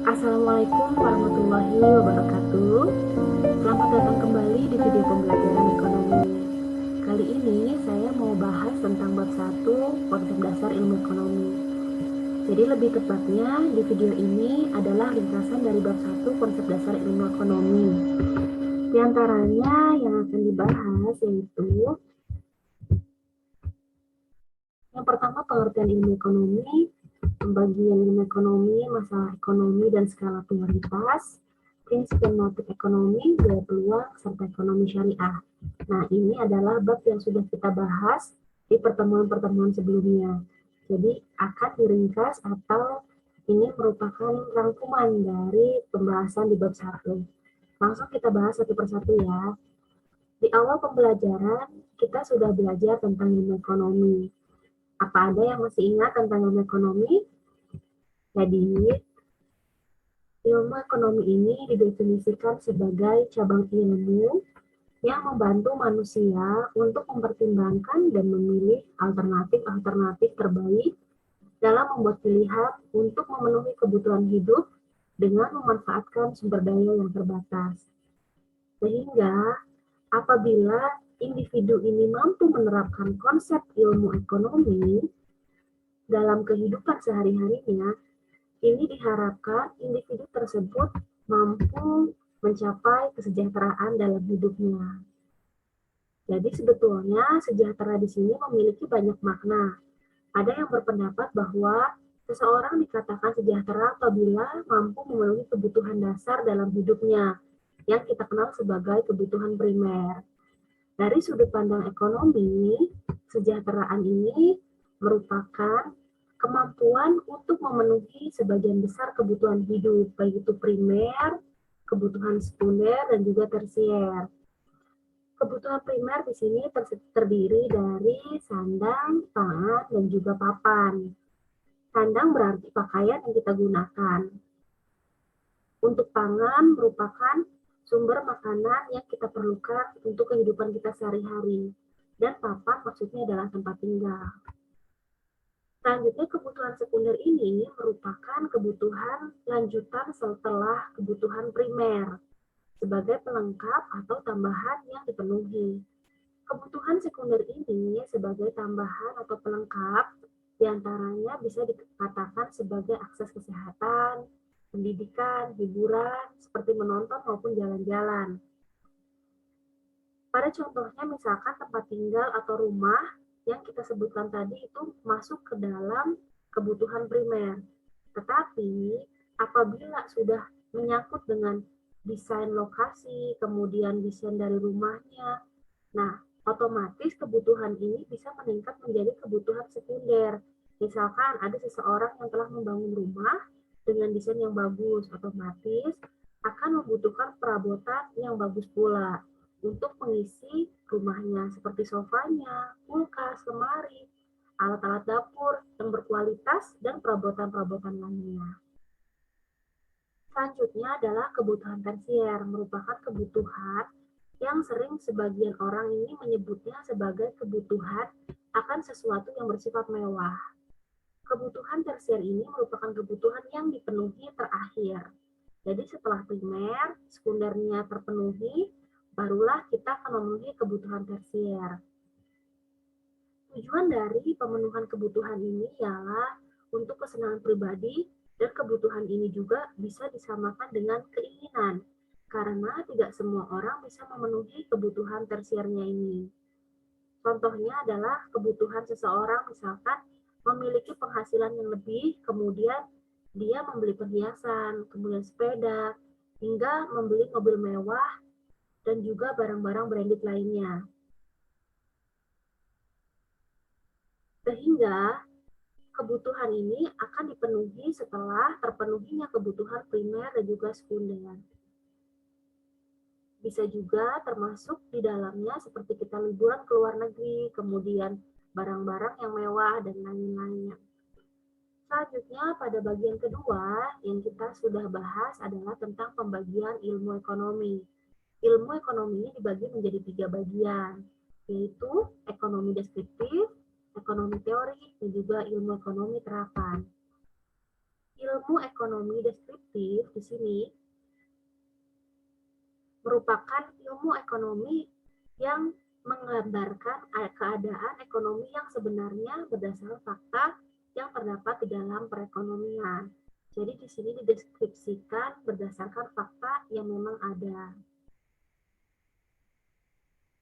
Assalamualaikum warahmatullahi wabarakatuh. Selamat datang kembali di video pembelajaran ekonomi. Kali ini saya mau bahas tentang bab 1 konsep dasar ilmu ekonomi. Jadi lebih tepatnya di video ini adalah ringkasan dari bab 1 konsep dasar ilmu ekonomi. Di antaranya yang akan dibahas yaitu yang pertama pengertian ilmu ekonomi, pembagian ilmu ekonomi, masalah ekonomi dan skala prioritas, prinsip dan motif ekonomi, biaya peluang, serta ekonomi syariah. Nah, ini adalah bab yang sudah kita bahas di pertemuan-pertemuan sebelumnya. Jadi, akan diringkas atau ini merupakan rangkuman dari pembahasan di bab 1. Langsung kita bahas satu persatu ya. Di awal pembelajaran, kita sudah belajar tentang ilmu ekonomi. Apa ada yang masih ingat tentang ilmu ekonomi? Jadi, ilmu ekonomi ini didefinisikan sebagai cabang ilmu yang membantu manusia untuk mempertimbangkan dan memilih alternatif-alternatif terbaik dalam membuat pilihan untuk memenuhi kebutuhan hidup dengan memanfaatkan sumber daya yang terbatas. Sehingga apabila individu ini mampu menerapkan konsep ilmu ekonomi dalam kehidupan sehari-harinya, ini diharapkan individu tersebut mampu mencapai kesejahteraan dalam hidupnya. Jadi sebetulnya sejahtera di sini memiliki banyak makna. Ada yang berpendapat bahwa seseorang dikatakan sejahtera apabila mampu memenuhi kebutuhan dasar dalam hidupnya, yang kita kenal sebagai kebutuhan primer. Dari sudut pandang ekonomi, kesejahteraan ini merupakan kemampuan untuk memenuhi sebagian besar kebutuhan hidup, baik itu primer, kebutuhan sekunder, dan juga tersier. Kebutuhan primer di sini terdiri dari sandang, pangan, dan juga papan. Sandang berarti pakaian yang kita gunakan. Untuk pangan merupakan sumber makanan yang kita perlukan untuk kehidupan kita sehari-hari. Dan papan maksudnya adalah tempat tinggal. Selanjutnya kebutuhan sekunder ini merupakan kebutuhan lanjutan setelah kebutuhan primer sebagai pelengkap atau tambahan yang dipenuhi. Kebutuhan sekunder ini sebagai tambahan atau pelengkap diantaranya bisa dikatakan sebagai akses kesehatan, pendidikan, hiburan, seperti menonton maupun jalan-jalan. Pada contohnya misalkan tempat tinggal atau rumah yang kita sebutkan tadi itu masuk ke dalam kebutuhan primer. Tetapi apabila sudah menyangkut dengan desain lokasi, kemudian desain dari rumahnya, nah otomatis kebutuhan ini bisa meningkat menjadi kebutuhan sekunder. Misalkan ada seseorang yang telah membangun rumah dengan desain yang bagus, otomatis akan membutuhkan perabotan yang bagus pula untuk mengisi rumahnya seperti sofanya, kulkas, lemari, alat-alat dapur yang berkualitas, dan perabotan-perabotan lainnya. Selanjutnya adalah kebutuhan tersier, merupakan kebutuhan yang sering sebagian orang ini menyebutnya sebagai kebutuhan akan sesuatu yang bersifat mewah. Kebutuhan tersier ini merupakan kebutuhan yang dipenuhi terakhir. Jadi setelah primer, sekundernya terpenuhi, barulah kita akan memenuhi kebutuhan tersier. Tujuan dari pemenuhan kebutuhan ini ialah untuk kesenangan pribadi, dan kebutuhan ini juga bisa disamakan dengan keinginan, karena tidak semua orang bisa memenuhi kebutuhan tersiernya ini. Contohnya adalah kebutuhan seseorang misalkan memiliki penghasilan yang lebih, kemudian dia membeli perhiasan, kemudian sepeda, hingga membeli mobil mewah, dan juga barang-barang branded lainnya. Sehingga kebutuhan ini akan dipenuhi setelah terpenuhinya kebutuhan primer dan juga sekunder. Bisa juga termasuk di dalamnya seperti kita liburan ke luar negeri, kemudian barang-barang yang mewah, dan lain-lainnya. Selanjutnya pada bagian kedua yang kita sudah bahas adalah tentang pembagian ilmu ekonomi. Ilmu ekonomi ini dibagi menjadi 3 bagian, yaitu ekonomi deskriptif, ekonomi teori, dan juga ilmu ekonomi terapan. ilmu ekonomi deskriptif di sini merupakan ilmu ekonomi yang menggambarkan keadaan ekonomi yang sebenarnya berdasarkan fakta yang terdapat di dalam perekonomian. Jadi di sini dideskripsikan berdasarkan fakta yang memang ada.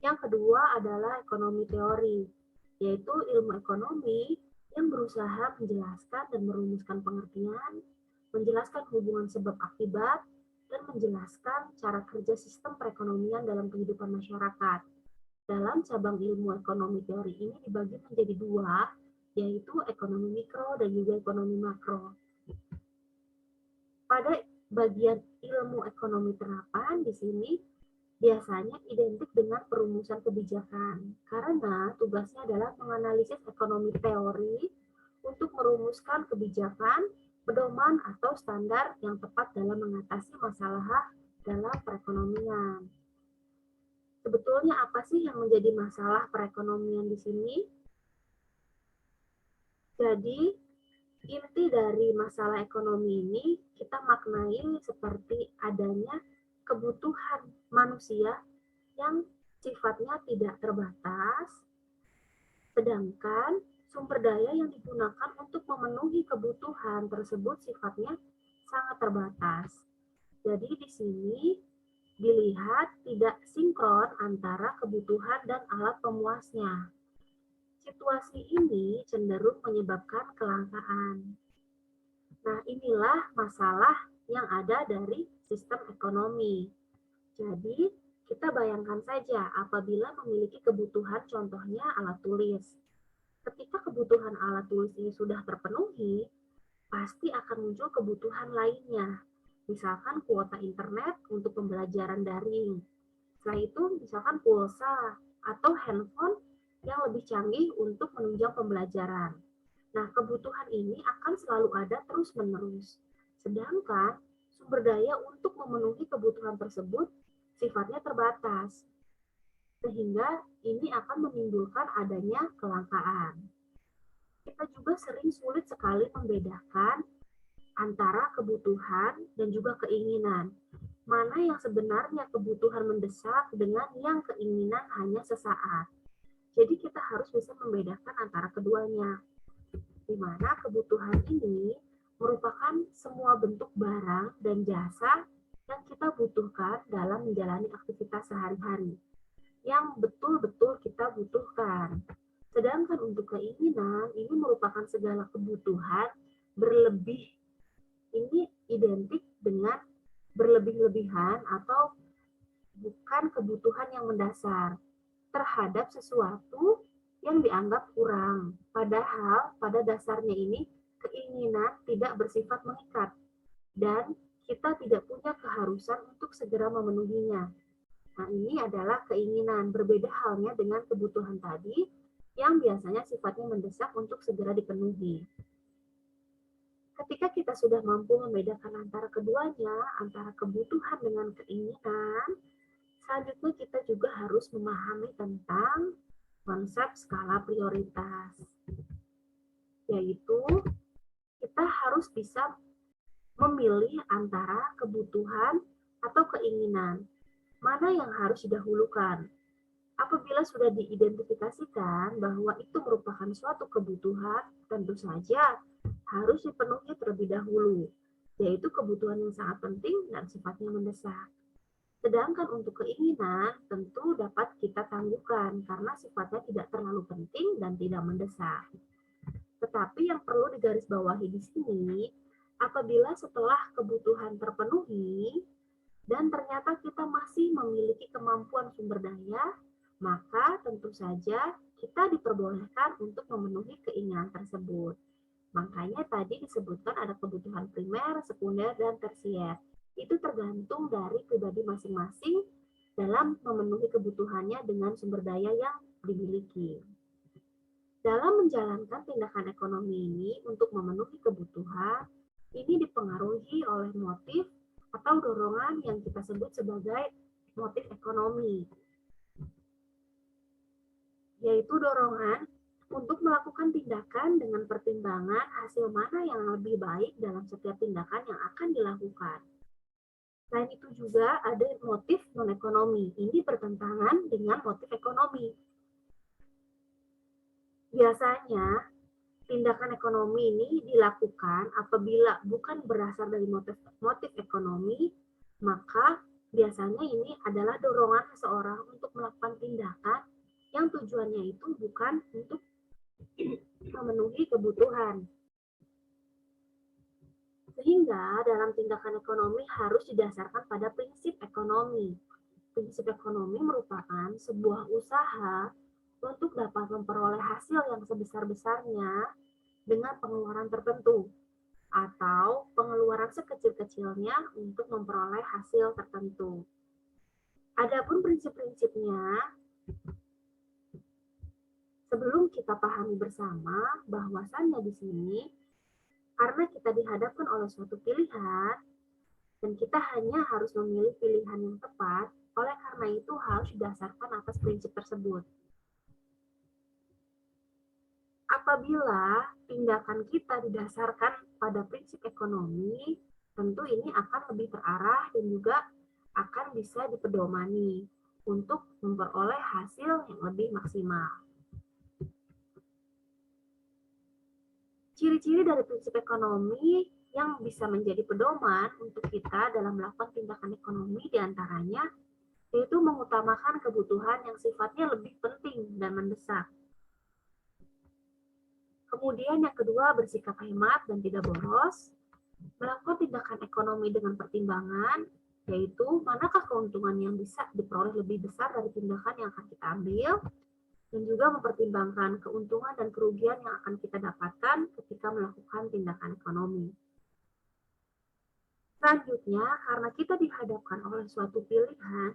Yang kedua adalah ekonomi teori, yaitu ilmu ekonomi yang berusaha menjelaskan dan merumuskan pengertian, menjelaskan hubungan sebab akibat, dan menjelaskan cara kerja sistem perekonomian dalam kehidupan masyarakat. Dalam cabang ilmu ekonomi teori ini dibagi menjadi dua, yaitu ekonomi mikro dan juga ekonomi makro. Pada bagian ilmu ekonomi terapan di sini biasanya identik dengan perumusan kebijakan, karena tugasnya adalah menganalisis ekonomi teori untuk merumuskan kebijakan, pedoman atau standar yang tepat dalam mengatasi masalah dalam perekonomian. Sebetulnya apa sih yang menjadi masalah perekonomian di sini? Jadi, inti dari masalah ekonomi ini kita maknai seperti adanya kebutuhan manusia yang sifatnya tidak terbatas, sedangkan sumber daya yang digunakan untuk memenuhi kebutuhan tersebut sifatnya sangat terbatas. Jadi di sini dilihat tidak sinkron antara kebutuhan dan alat pemuasnya. Situasi ini cenderung menyebabkan kelangkaan. Nah, inilah masalah yang ada dari sistem ekonomi. Jadi, kita bayangkan saja apabila memiliki kebutuhan contohnya alat tulis. Ketika kebutuhan alat tulis ini sudah terpenuhi, pasti akan muncul kebutuhan lainnya. Misalkan kuota internet untuk pembelajaran daring. Setelah itu, misalkan pulsa atau handphone yang lebih canggih untuk menunjang pembelajaran. Nah, kebutuhan ini akan selalu ada terus-menerus. Sedangkan sumber daya untuk memenuhi kebutuhan tersebut sifatnya terbatas. Sehingga ini akan menimbulkan adanya kelangkaan. Kita juga sering sulit sekali membedakan antara kebutuhan dan juga keinginan. Mana yang sebenarnya kebutuhan mendesak dengan yang keinginan hanya sesaat. Jadi kita harus bisa membedakan antara keduanya. Di mana kebutuhan ini merupakan semua bentuk barang dan jasa yang kita butuhkan dalam menjalani aktivitas sehari-hari. Yang betul-betul kita butuhkan. Sedangkan untuk keinginan, ini merupakan segala kebutuhan berlebih. Ini identik dengan berlebih-lebihan atau bukan kebutuhan yang mendasar terhadap sesuatu yang dianggap kurang. Padahal pada dasarnya ini keinginan tidak bersifat mengikat dan kita tidak punya keharusan untuk segera memenuhinya. Nah, ini adalah keinginan, berbeda halnya dengan kebutuhan tadi yang biasanya sifatnya mendesak untuk segera dipenuhi. Ketika kita sudah mampu membedakan antara keduanya, antara kebutuhan dengan keinginan, selanjutnya kita juga harus memahami tentang konsep skala prioritas. Yaitu, kita harus bisa memilih antara kebutuhan atau keinginan. Mana yang harus didahulukan? Apabila sudah diidentifikasikan bahwa itu merupakan suatu kebutuhan, tentu saja harus dipenuhi terlebih dahulu, yaitu kebutuhan yang sangat penting dan sifatnya mendesak. Sedangkan untuk keinginan tentu dapat kita tangguhkan karena sifatnya tidak terlalu penting dan tidak mendesak. Tetapi yang perlu digarisbawahi di sini, apabila setelah kebutuhan terpenuhi dan ternyata kita masih memiliki kemampuan sumber daya, maka tentu saja kita diperbolehkan untuk memenuhi keinginan tersebut. Makanya tadi disebutkan ada kebutuhan primer, sekunder, dan tersier. Itu tergantung dari pribadi masing-masing dalam memenuhi kebutuhannya dengan sumber daya yang dimiliki. Dalam menjalankan tindakan ekonomi ini untuk memenuhi kebutuhan, ini dipengaruhi oleh motif atau dorongan yang kita sebut sebagai motif ekonomi, yaitu dorongan untuk melakukan tindakan dengan pertimbangan hasil mana yang lebih baik dalam setiap tindakan yang akan dilakukan. Selain itu juga ada motif non-ekonomi. Ini bertentangan dengan motif ekonomi. Biasanya, tindakan ekonomi ini dilakukan apabila bukan berasal dari motif ekonomi, maka biasanya ini adalah dorongan seseorang untuk melakukan tindakan yang tujuannya itu bukan untuk memenuhi kebutuhan. Sehingga dalam tindakan ekonomi harus didasarkan pada prinsip ekonomi. Prinsip ekonomi merupakan sebuah usaha untuk dapat memperoleh hasil yang sebesar-besarnya dengan pengeluaran tertentu atau pengeluaran sekecil-kecilnya untuk memperoleh hasil tertentu. Adapun prinsip-prinsipnya, sebelum kita pahami bersama bahwasannya di sini karena kita dihadapkan oleh suatu pilihan dan kita hanya harus memilih pilihan yang tepat, oleh karena itu harus didasarkan atas prinsip tersebut. Apabila tindakan kita didasarkan pada prinsip ekonomi, tentu ini akan lebih terarah dan juga akan bisa dipedomani untuk memperoleh hasil yang lebih maksimal. Ciri-ciri dari prinsip ekonomi yang bisa menjadi pedoman untuk kita dalam melakukan tindakan ekonomi diantaranya yaitu mengutamakan kebutuhan yang sifatnya lebih penting dan mendesak. Kemudian yang kedua, bersikap hemat dan tidak boros. Melakukan tindakan ekonomi dengan pertimbangan, yaitu manakah keuntungan yang bisa diperoleh lebih besar dari tindakan yang akan kita ambil, dan juga mempertimbangkan keuntungan dan kerugian yang akan kita dapatkan ketika melakukan tindakan ekonomi. Selanjutnya, karena kita dihadapkan oleh suatu pilihan,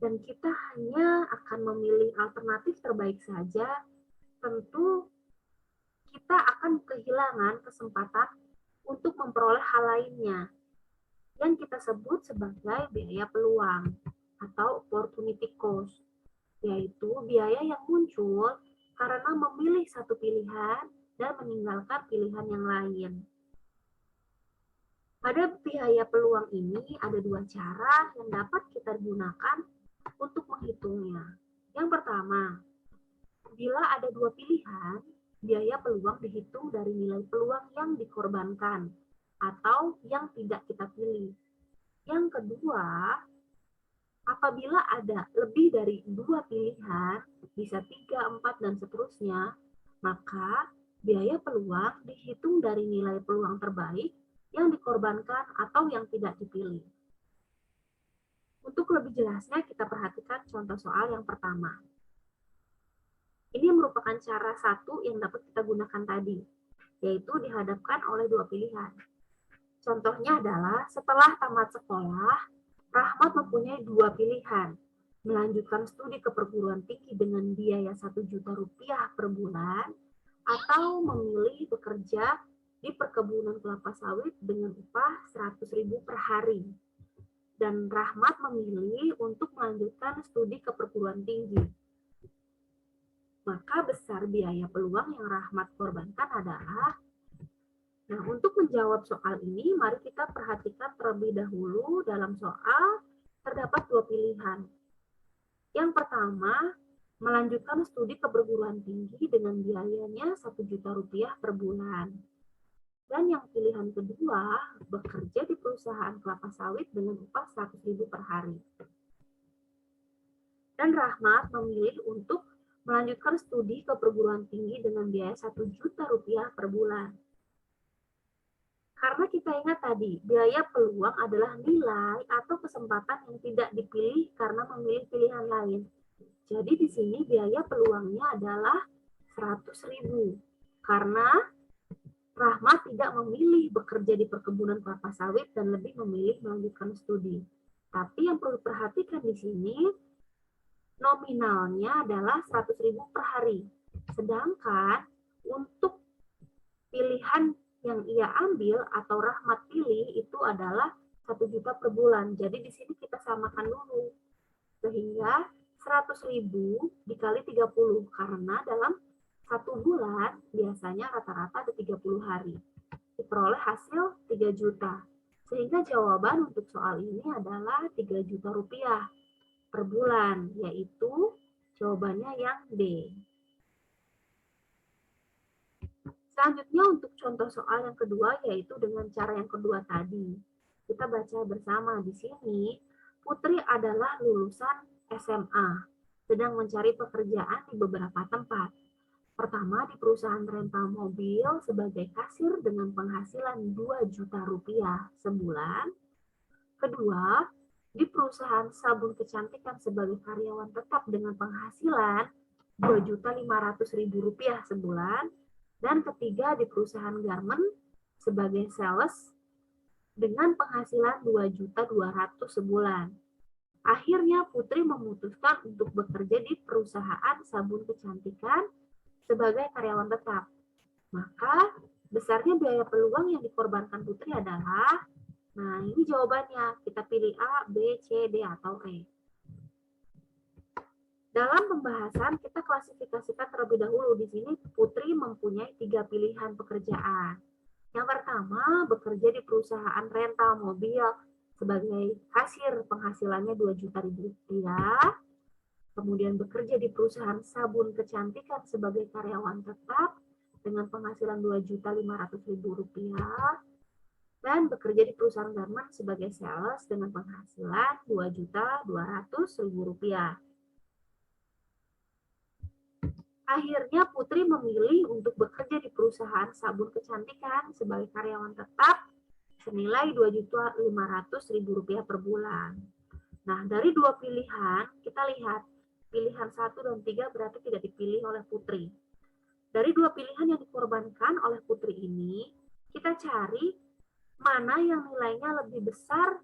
dan kita hanya akan memilih alternatif terbaik saja, tentu kita akan kehilangan kesempatan untuk memperoleh hal lainnya yang kita sebut sebagai biaya peluang atau opportunity cost, yaitu biaya yang muncul karena memilih satu pilihan dan meninggalkan pilihan yang lain. Pada biaya peluang ini ada dua cara yang dapat kita gunakan untuk menghitungnya. Yang pertama, bila ada dua pilihan, biaya peluang dihitung dari nilai peluang yang dikorbankan atau yang tidak kita pilih. Yang kedua, apabila ada lebih dari dua pilihan, bisa 3, 4, dan seterusnya, maka biaya peluang dihitung dari nilai peluang terbaik yang dikorbankan atau yang tidak dipilih. Untuk lebih jelasnya, kita perhatikan contoh soal yang pertama. Ini merupakan cara satu yang dapat kita gunakan tadi, yaitu dihadapkan oleh dua pilihan. Contohnya adalah setelah tamat sekolah, Rahmat mempunyai dua pilihan, melanjutkan studi ke perguruan tinggi dengan biaya 1 juta rupiah per bulan, atau memilih bekerja di perkebunan kelapa sawit dengan upah 100.000 per hari. Dan Rahmat memilih untuk melanjutkan studi ke perguruan tinggi. Maka besar biaya peluang yang Rahmat korbankan adalah, nah untuk menjawab soal ini, mari kita perhatikan terlebih dahulu dalam soal terdapat dua pilihan. Yang pertama, melanjutkan studi ke perguruan tinggi dengan biayanya 1 juta rupiah per bulan. Dan yang pilihan kedua, bekerja di perusahaan kelapa sawit dengan upah 100.000 per hari. Dan Rahmat memilih untuk melanjutkan studi ke perguruan tinggi dengan biaya 1 juta rupiah per bulan. Karena kita ingat tadi, biaya peluang adalah nilai atau kesempatan yang tidak dipilih karena memilih pilihan lain. Jadi di sini biaya peluangnya adalah 100.000. Karena Rahmat tidak memilih bekerja di perkebunan kelapa sawit dan lebih memilih melanjutkan studi. Tapi yang perlu diperhatikan di sini, nominalnya adalah 100.000 per hari. Sedangkan untuk pilihan yang ia ambil atau Rahmat pilih itu adalah 1 juta per bulan. Jadi di sini kita samakan dulu. Sehingga 100.000 dikali 30 karena dalam 1 bulan biasanya rata-rata ada 30 hari. Diperoleh hasil 3 juta. Sehingga jawaban untuk soal ini adalah 3 juta rupiah per bulan, yaitu jawabannya yang D. Selanjutnya untuk contoh soal yang kedua, yaitu dengan cara yang kedua tadi. Kita baca bersama di sini. Putri adalah lulusan SMA, sedang mencari pekerjaan di beberapa tempat. Pertama, di perusahaan rental mobil sebagai kasir dengan penghasilan 2 juta rupiah sebulan. Kedua, di perusahaan sabun kecantikan sebagai karyawan tetap dengan penghasilan 2.500.000 rupiah sebulan. Dan ketiga, di perusahaan garment sebagai sales dengan penghasilan 2.200.000 sebulan. Akhirnya Putri memutuskan untuk bekerja di perusahaan sabun kecantikan sebagai karyawan tetap. Maka besarnya biaya peluang yang dikorbankan Putri adalah, nah ini jawabannya, kita pilih A, B, C, D, atau E. Dalam pembahasan kita klasifikasikan terlebih dahulu. Di sini Putri mempunyai 3 pilihan pekerjaan. Yang pertama, bekerja di perusahaan rental mobil sebagai kasir, penghasilannya 2 juta rupiah. Kemudian bekerja di perusahaan sabun kecantikan sebagai karyawan tetap dengan penghasilan 2.500.000 rupiah. Dan bekerja di perusahaan garment sebagai sales dengan penghasilan 2.200.000 rupiah. Akhirnya Putri memilih untuk bekerja di perusahaan sabun kecantikan sebagai karyawan tetap senilai 2.500.000 rupiah per bulan. Nah, dari dua pilihan, kita lihat pilihan 1 dan 3 berarti tidak dipilih oleh Putri. Dari dua pilihan yang dikorbankan oleh Putri ini, kita cari mana yang nilainya lebih besar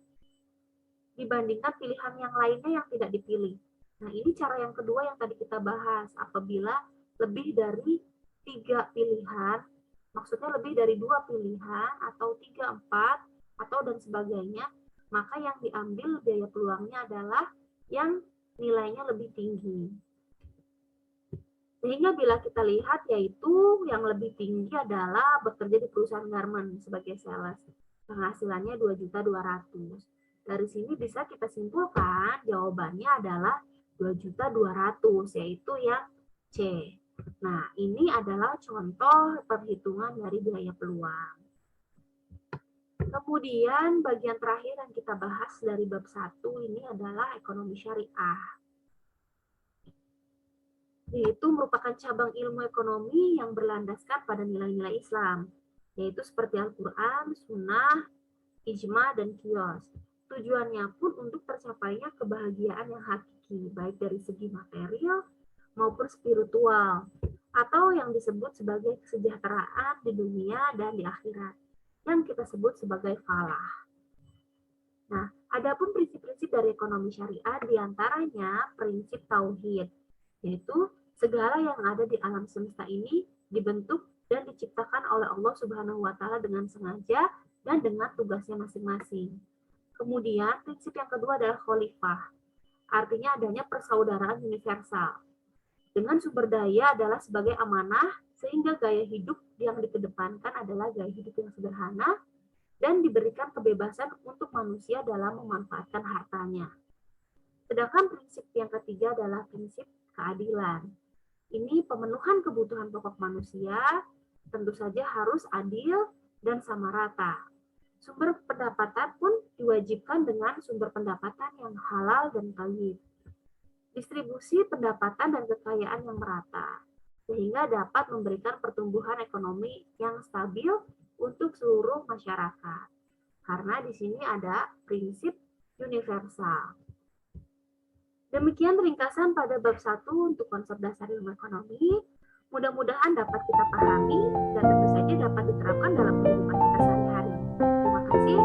dibandingkan pilihan yang lainnya yang tidak dipilih. Nah, ini cara yang kedua yang tadi kita bahas. Apabila lebih dari 3 pilihan, maksudnya lebih dari 2 pilihan, atau 3, 4, atau dan sebagainya, maka yang diambil biaya peluangnya adalah yang nilainya lebih tinggi. Sehingga bila kita lihat, yaitu yang lebih tinggi adalah bekerja di perusahaan garment sebagai sales. Penghasilannya 2.200.000. Dari sini bisa kita simpulkan jawabannya adalah 2.200.000, yaitu yang C. Nah, ini adalah contoh perhitungan dari biaya peluang. Kemudian bagian terakhir yang kita bahas dari bab 1 ini adalah ekonomi syariah. Yaitu merupakan cabang ilmu ekonomi yang berlandaskan pada nilai-nilai Islam, yaitu seperti Al-Quran, Sunnah, Ijma, dan Qiyas. Tujuannya pun untuk tercapainya kebahagiaan yang hakiki, baik dari segi material maupun spiritual, atau yang disebut sebagai kesejahteraan di dunia dan di akhirat, yang kita sebut sebagai falah. Nah, adapun prinsip-prinsip dari ekonomi syariah diantaranya prinsip tauhid, yaitu segala yang ada di alam semesta ini dibentuk dan diciptakan oleh Allah Subhanahu wa Ta'ala dengan sengaja dan dengan tugasnya masing-masing. Kemudian prinsip yang kedua adalah khalifah, artinya adanya persaudaraan universal. Dengan sumber daya adalah sebagai amanah, sehingga gaya hidup yang dikedepankan adalah gaya hidup yang sederhana dan diberikan kebebasan untuk manusia dalam memanfaatkan hartanya. Sedangkan prinsip yang ketiga adalah prinsip keadilan. Ini pemenuhan kebutuhan pokok manusia tentu saja harus adil dan sama rata. Sumber pendapatan pun diwajibkan dengan sumber pendapatan yang halal dan thayyib. Distribusi pendapatan dan kekayaan yang merata, sehingga dapat memberikan pertumbuhan ekonomi yang stabil untuk seluruh masyarakat. Karena di sini ada prinsip universal. Demikian ringkasan pada bab 1 untuk konsep dasar ilmu ekonomi. Mudah-mudahan dapat kita pahami dan tentu saja dapat diterapkan dalam kehidupan kita sehari-hari. Terima kasih.